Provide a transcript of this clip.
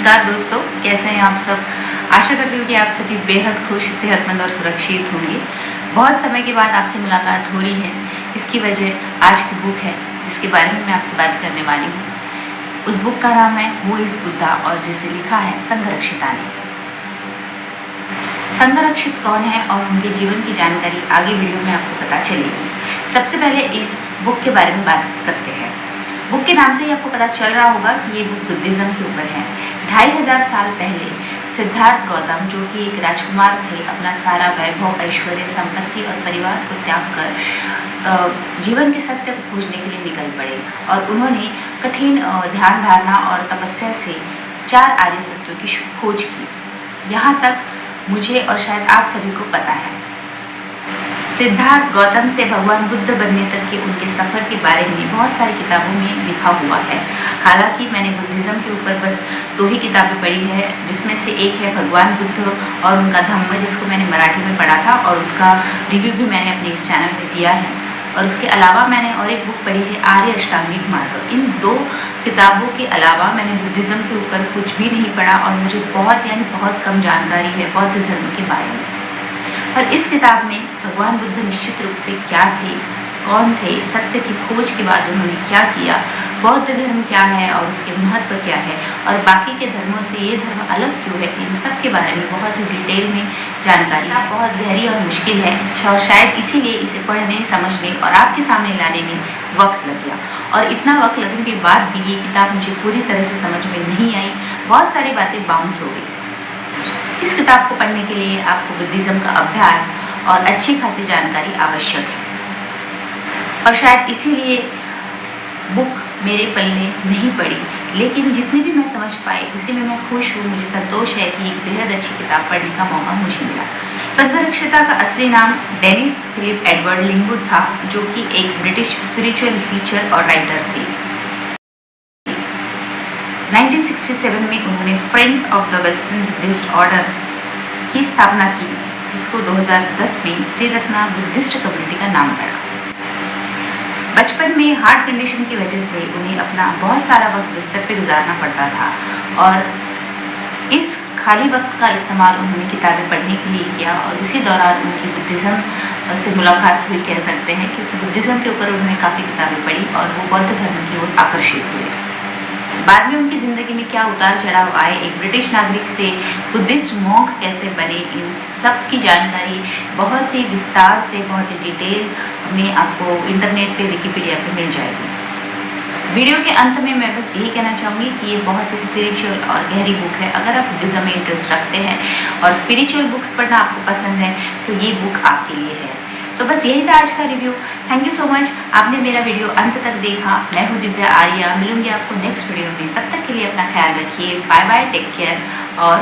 नमस्कार दोस्तों, कैसे हैं आप सब। आशा करती हूँ कि आप सभी बेहद खुश, सेहतमंद और सुरक्षित होंगे। बहुत समय के बाद आपसे मुलाकात हो रही है। इसकी वजह आज की बुक है जिसके बारे में मैं आपसे बात करने वाली हूँ। उस बुक का नाम है हू इज़ बुद्धा और जिसे लिखा है संघरक्षिता ने। संघरक्षित कौन है और उनके जीवन की जानकारी आगे वीडियो में आपको पता चलेगी। सबसे पहले इस बुक के बारे में बात करते हैं। बुक के नाम से ही आपको पता चल रहा होगा कि ये बुक बुद्धिज़्म के ऊपर है। 2500 साल पहले सिद्धार्थ गौतम, जो कि एक राजकुमार थे, अपना सारा वैभव, ऐश्वर्य, संपत्ति और परिवार को त्याग कर जीवन के सत्य को खोजने के लिए निकल पड़े और उन्होंने कठिन ध्यान धारणा और तपस्या से 4 आर्य सत्यों की खोज की। यहाँ तक मुझे और शायद आप सभी को पता है। सिद्धार्थ गौतम से भगवान बुद्ध बनने तक के उनके सफ़र के बारे में बहुत सारी किताबों में लिखा हुआ है। हालांकि मैंने बुद्धिज़्म के ऊपर बस 2 ही किताबें पढ़ी है, जिसमें से एक है भगवान बुद्ध और उनका धम्म, जिसको मैंने मराठी में पढ़ा था और उसका रिव्यू भी मैंने अपने इस चैनल में दिया है। और उसके अलावा मैंने और एक बुक पढ़ी है आर्य अष्टांगिक मार्ग। इन 2 किताबों के अलावा मैंने बुद्धिज़्म के ऊपर कुछ भी नहीं पढ़ा और मुझे बहुत कम जानकारी है बौद्ध धर्म के बारे में। पर इस किताब में भगवान बुद्ध निश्चित रूप से क्या थे, कौन थे, सत्य की खोज के बाद उन्होंने क्या किया, बौद्ध धर्म क्या है और उसके महत्व क्या है और बाकी के धर्मों से ये धर्म अलग क्यों है, इन सब के बारे में बहुत ही डिटेल में जानकारी है। बहुत गहरी और मुश्किल है और शायद इसीलिए इसे पढ़ने, समझने और आपके सामने लाने में वक्त लग गया। और इतना वक्त लगने के बाद भी ये किताब मुझे पूरी तरह से समझ में नहीं आई। बहुत सारी बातें बाउंस हो गई। इस किताब को पढ़ने के लिए आपको बुद्धिज़्म का अभ्यास और अच्छी खासी जानकारी आवश्यक है और शायद इसीलिए बुक मेरे पल्ले नहीं पड़ी, लेकिन जितनी भी मैं समझ पाई उसी में मैं खुश हूँ। मुझे संतोष है कि एक बेहद अच्छी किताब पढ़ने का मौका मुझे मिला। संघरक्षिता का असली नाम डेनिस फिलिप एडवर्ड लिंगवुड था, जो कि एक ब्रिटिश स्पिरिचुअल टीचर और राइटर थे। 1967 में उन्होंने friends of the western Buddhist order की स्थापना की, जिसको 2010 में त्रिरत्ना बुद्धिस्ट कम्युनिटी का नाम पड़ा। बचपन में हार्ट कंडीशन की वजह से उन्हें अपना बहुत सारा वक्त बिस्तर पे गुजारना पड़ता था और इस खाली वक्त का इस्तेमाल उन्होंने किताबें पढ़ने के लिए किया और इसी दौरान उनकी बुद्धिज़्म से मुलाकात हुई, कह सकते हैं, क्योंकि बुद्धिज़्म के ऊपर उन्होंने काफ़ी किताबें पढ़ी और वो बौद्ध धर्म की ओर आकर्षित हुए। बाद में उनकी ज़िंदगी में क्या उतार चढ़ाव आए, एक ब्रिटिश नागरिक से बुद्धिस्ट मॉन्क कैसे बने, इन सब की जानकारी बहुत ही विस्तार से, बहुत ही डिटेल में आपको इंटरनेट पे, विकिपीडिया पे मिल जाएगी। वीडियो के अंत में मैं बस यही कहना चाहूँगी कि ये बहुत ही स्पिरिचुअल और गहरी बुक है। अगर आप बुद्धिज़्म में इंटरेस्ट रखते हैं और स्पिरिचुअल बुक्स पढ़ना आपको पसंद है तो ये बुक आपके लिए है। तो बस यही था आज का review. Thank you so much, आपने मेरा वीडियो अंत तक देखा। मैं हूँ दिव्या आर्या, मिलूंगी आपको नेक्स्ट वीडियो में। तब तक के लिए अपना ख्याल रखिए। बाय बाय, टेक केयर और